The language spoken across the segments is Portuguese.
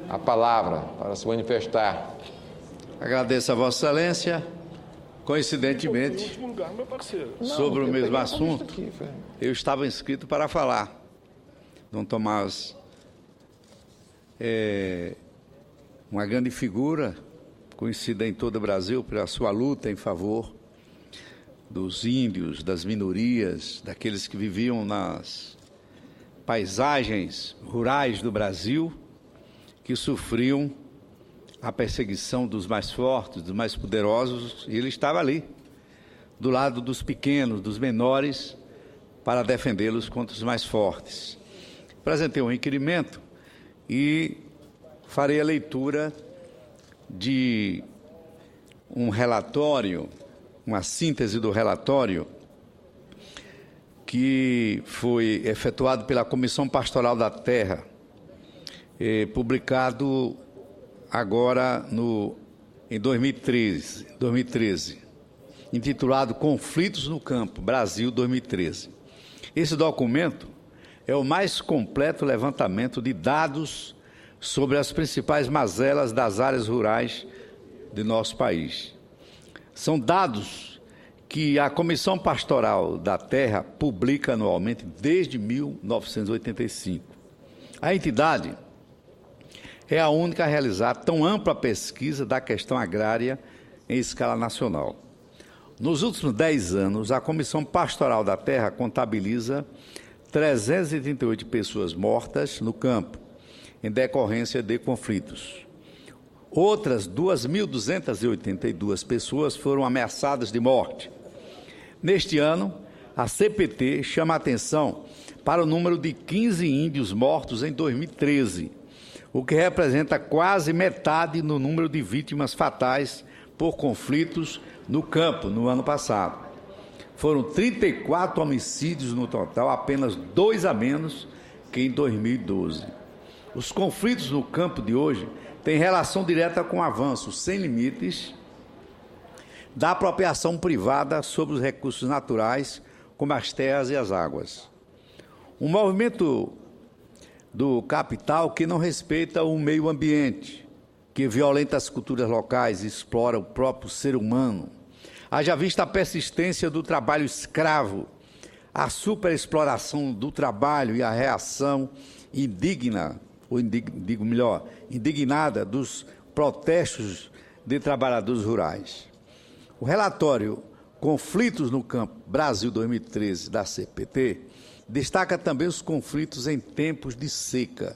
a palavra para se manifestar. Agradeço a Vossa Excelência. Coincidentemente, sobre o mesmo assunto, eu estava inscrito para falar. Dom Tomás é uma grande figura, conhecida em todo o Brasil pela sua luta em favor dos índios, das minorias, daqueles que viviam nas paisagens rurais do Brasil, que sofriam a perseguição dos mais fortes, dos mais poderosos, e ele estava ali, do lado dos pequenos, dos menores, para defendê-los contra os mais fortes. Apresentei um requerimento e farei a leitura de um relatório, uma síntese do relatório, que foi efetuado pela Comissão Pastoral da Terra, publicado agora em 2013, intitulado Conflitos no Campo, Brasil 2013. Esse documento é o mais completo levantamento de dados sobre as principais mazelas das áreas rurais de nosso país. São dados que a Comissão Pastoral da Terra publica anualmente desde 1985. A entidade é a única a realizar tão ampla pesquisa da questão agrária em escala nacional. Nos últimos 10 anos, a Comissão Pastoral da Terra contabiliza 338 pessoas mortas no campo, em decorrência de conflitos. Outras 2.282 pessoas foram ameaçadas de morte. Neste ano, a CPT chama a atenção para o número de 15 índios mortos em 2013, o que representa quase metade no número de vítimas fatais por conflitos no campo no ano passado. Foram 34 homicídios no total, apenas 2 a menos que em 2012. Os conflitos no campo de hoje têm relação direta com o avanço sem limites da apropriação privada sobre os recursos naturais, como as terras e as águas. Um movimento do capital que não respeita o meio ambiente, que violenta as culturas locais e explora o próprio ser humano. Haja vista a persistência do trabalho escravo, a superexploração do trabalho e a reação indignada dos protestos de trabalhadores rurais. O relatório Conflitos no Campo Brasil 2013 da CPT destaca também os conflitos em tempos de seca.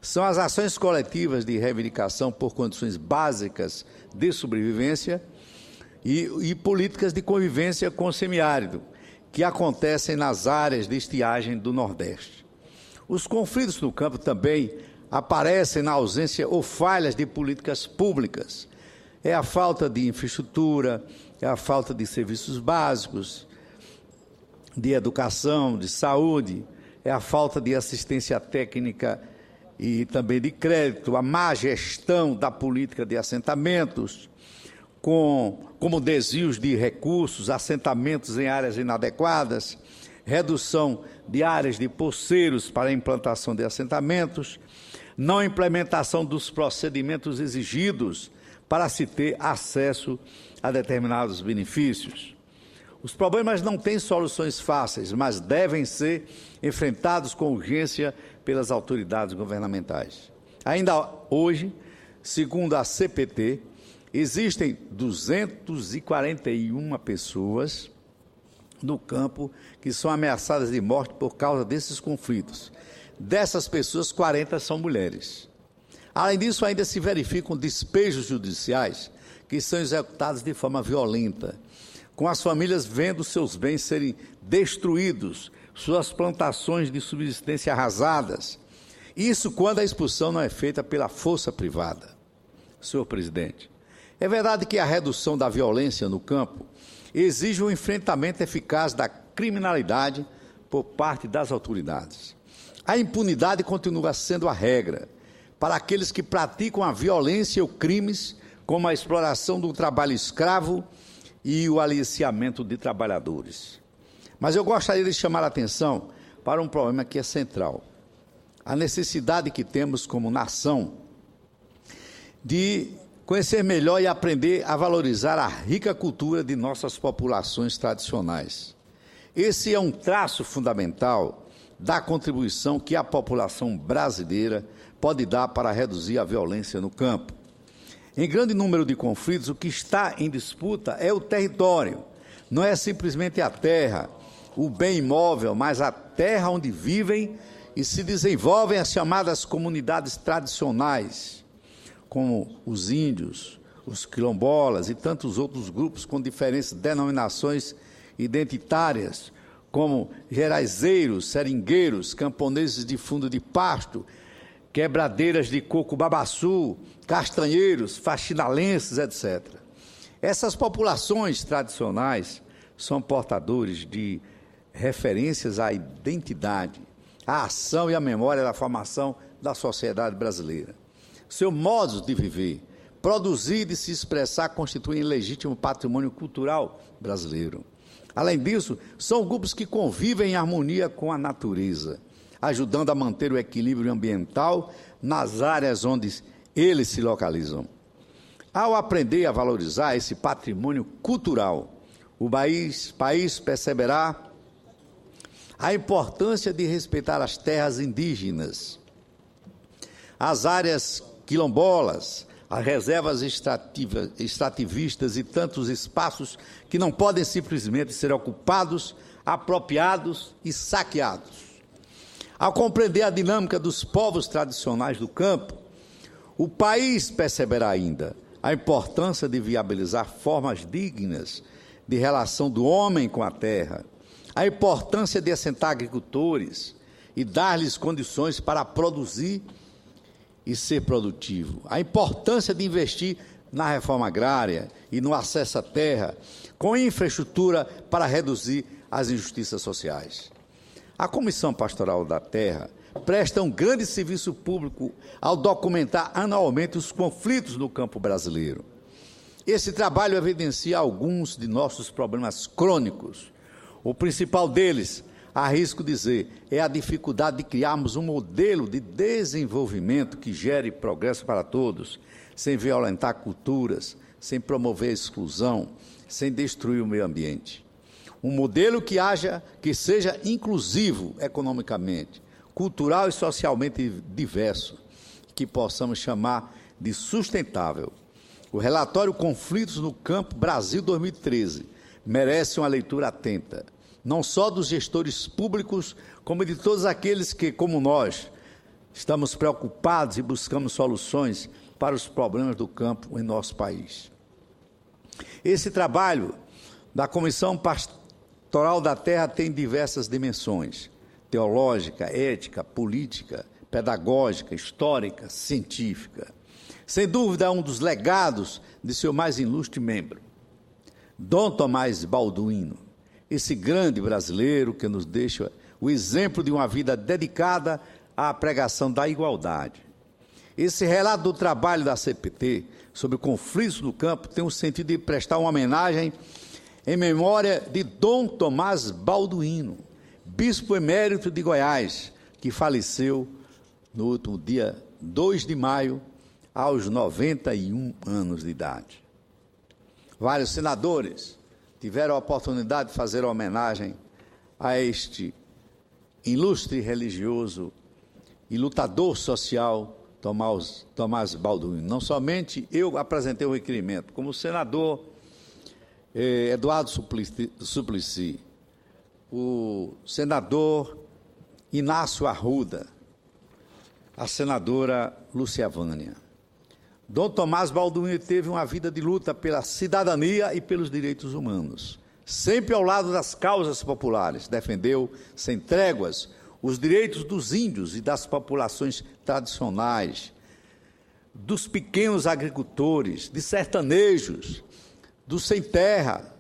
São as ações coletivas de reivindicação por condições básicas de sobrevivência e políticas de convivência com o semiárido, que acontecem nas áreas de estiagem do Nordeste. Os conflitos no campo também aparecem na ausência ou falhas de políticas públicas. É a falta de infraestrutura, é a falta de serviços básicos, de educação, de saúde, é a falta de assistência técnica e também de crédito, a má gestão da política de assentamentos, como desvios de recursos, assentamentos em áreas inadequadas, redução de áreas de poceiros para a implantação de assentamentos, não implementação dos procedimentos exigidos para se ter acesso a determinados benefícios. Os problemas não têm soluções fáceis, mas devem ser enfrentados com urgência pelas autoridades governamentais. Ainda hoje, segundo a CPT, existem 241 pessoas no campo que são ameaçadas de morte por causa desses conflitos. Dessas pessoas, 40 são mulheres. Além disso, ainda se verificam despejos judiciais que são executados de forma violenta, com as famílias vendo seus bens serem destruídos, suas plantações de subsistência arrasadas. Isso quando a expulsão não é feita pela força privada. Senhor presidente, é verdade que a redução da violência no campo exige um enfrentamento eficaz da criminalidade por parte das autoridades. A impunidade continua sendo a regra para aqueles que praticam a violência ou crimes, como a exploração do trabalho escravo e o aliciamento de trabalhadores. Mas eu gostaria de chamar a atenção para um problema que é central. A necessidade que temos como nação de conhecer melhor e aprender a valorizar a rica cultura de nossas populações tradicionais. Esse é um traço fundamental da contribuição que a população brasileira pode dar para reduzir a violência no campo. Em grande número de conflitos, o que está em disputa é o território. Não é simplesmente a terra, o bem imóvel, mas a terra onde vivem e se desenvolvem as chamadas comunidades tradicionais, como os índios, os quilombolas e tantos outros grupos com diferentes denominações identitárias, como geraizeiros, seringueiros, camponeses de fundo de pasto, quebradeiras de coco babaçu, castanheiros, faxinalenses, etc. Essas populações tradicionais são portadores de referências à identidade, à ação e à memória da formação da sociedade brasileira. Seu modo de viver, produzir e de se expressar constituem legítimo patrimônio cultural brasileiro. Além disso, são grupos que convivem em harmonia com a natureza, ajudando a manter o equilíbrio ambiental nas áreas onde eles se localizam. Ao aprender a valorizar esse patrimônio cultural, o país perceberá a importância de respeitar as terras indígenas, as áreas quilombolas, as reservas extrativistas e tantos espaços que não podem simplesmente ser ocupados, apropriados e saqueados. Ao compreender a dinâmica dos povos tradicionais do campo, o país perceberá ainda a importância de viabilizar formas dignas de relação do homem com a terra, a importância de assentar agricultores e dar-lhes condições para produzir e ser produtivo, a importância de investir na reforma agrária e no acesso à terra, com infraestrutura para reduzir as injustiças sociais. A Comissão Pastoral da Terra presta um grande serviço público ao documentar anualmente os conflitos no campo brasileiro. Esse trabalho evidencia alguns de nossos problemas crônicos. O principal deles, arrisco dizer, é a dificuldade de criarmos um modelo de desenvolvimento que gere progresso para todos, sem violentar culturas, sem promover a exclusão, sem destruir o meio ambiente. Um modelo que seja inclusivo economicamente, cultural e socialmente diverso, que possamos chamar de sustentável. O relatório Conflitos no Campo Brasil 2013 merece uma leitura atenta, não só dos gestores públicos, como de todos aqueles que, como nós, estamos preocupados e buscamos soluções para os problemas do campo em nosso país. Esse trabalho da Comissão Pastoral da Terra tem diversas dimensões: teológica, ética, política, pedagógica, histórica, científica. Sem dúvida, é um dos legados de seu mais ilustre membro, Dom Tomás Balduino, esse grande brasileiro que nos deixa o exemplo de uma vida dedicada à pregação da igualdade. Esse relato do trabalho da CPT sobre conflitos no campo tem o sentido de prestar uma homenagem em memória de Dom Tomás Balduino, bispo emérito de Goiás, que faleceu no último dia 2 de maio, aos 91 anos de idade. Vários senadores tiveram a oportunidade de fazer homenagem a este ilustre religioso e lutador social Tomás Balduino. Não somente eu apresentei o requerimento, como o senador Eduardo Suplicy, o senador Inácio Arruda, a senadora Lúcia Vânia. Dom Tomás Balduino teve uma vida de luta pela cidadania e pelos direitos humanos. Sempre ao lado das causas populares, defendeu, sem tréguas, os direitos dos índios e das populações tradicionais, dos pequenos agricultores, de sertanejos, dos sem terra,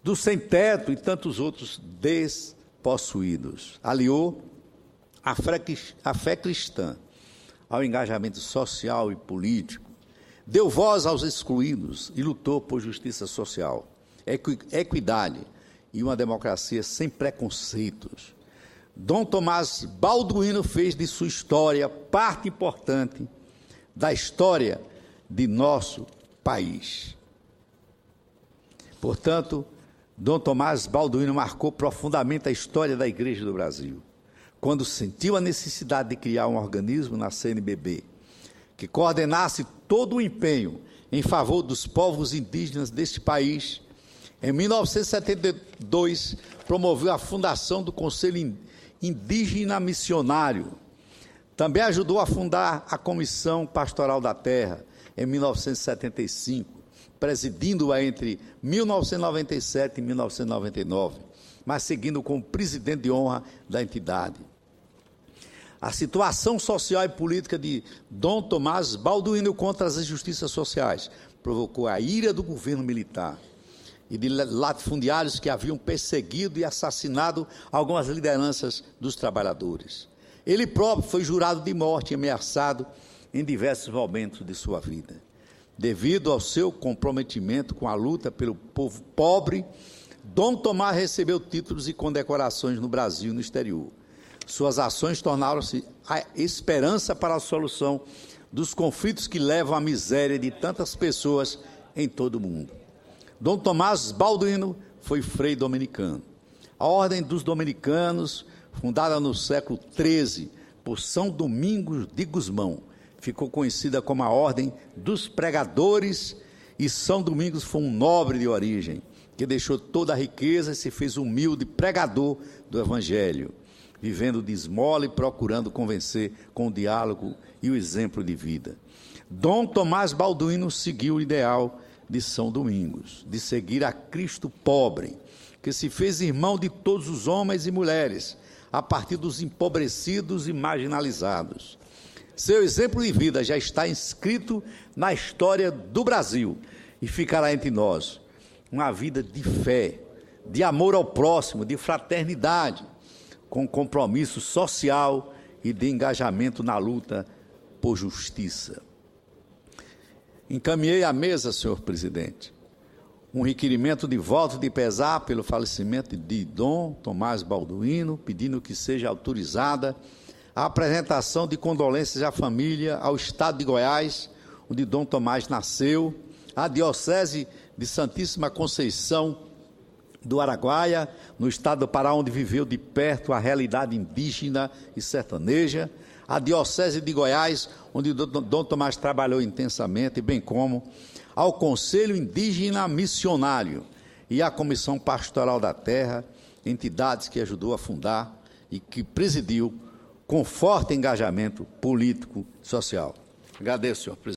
dos sem teto e tantos outros despossuídos. Aliou a fé cristã ao engajamento social e político, deu voz aos excluídos e lutou por justiça social, equidade e uma democracia sem preconceitos. Dom Tomás Balduino fez de sua história parte importante da história de nosso país. Portanto, Dom Tomás Balduino marcou profundamente a história da Igreja do Brasil, quando sentiu a necessidade de criar um organismo na CNBB, que coordenasse todo o empenho em favor dos povos indígenas deste país. Em 1972, promoveu a fundação do Conselho Indígena Missionário. Também ajudou a fundar a Comissão Pastoral da Terra, em 1975, presidindo-a entre 1997 e 1999, mas seguindo como presidente de honra da entidade. A situação social e política de Dom Tomás Balduino contra as injustiças sociais provocou a ira do governo militar e de latifundiários que haviam perseguido e assassinado algumas lideranças dos trabalhadores. Ele próprio foi jurado de morte e ameaçado em diversos momentos de sua vida. Devido ao seu comprometimento com a luta pelo povo pobre, Dom Tomás recebeu títulos e condecorações no Brasil e no exterior. Suas ações tornaram-se a esperança para a solução dos conflitos que levam à miséria de tantas pessoas em todo o mundo. Dom Tomás Balduino foi frei dominicano. A Ordem dos Dominicanos, fundada no século XIII por São Domingos de Gusmão, ficou conhecida como a Ordem dos Pregadores, e São Domingos foi um nobre de origem, que deixou toda a riqueza e se fez humilde pregador do Evangelho, vivendo de esmola e procurando convencer com o diálogo e o exemplo de vida. Dom Tomás Balduino seguiu o ideal de São Domingos, de seguir a Cristo pobre, que se fez irmão de todos os homens e mulheres, a partir dos empobrecidos e marginalizados. Seu exemplo de vida já está inscrito na história do Brasil e ficará entre nós. Uma vida de fé, de amor ao próximo, de fraternidade, com compromisso social e de engajamento na luta por justiça. Encaminhei à mesa, senhor presidente, um requerimento de voto de pesar pelo falecimento de Dom Tomás Balduino, pedindo que seja autorizada a apresentação de condolências à família, ao estado de Goiás, onde Dom Tomás nasceu, à Diocese de Santíssima Conceição do Araguaia, no estado do Pará, onde viveu de perto a realidade indígena e sertaneja, à Diocese de Goiás, onde Dom Tomás trabalhou intensamente, bem como ao Conselho Indígena Missionário e à Comissão Pastoral da Terra, entidades que ajudou a fundar e que presidiu com forte engajamento político e social. Agradeço, senhor presidente.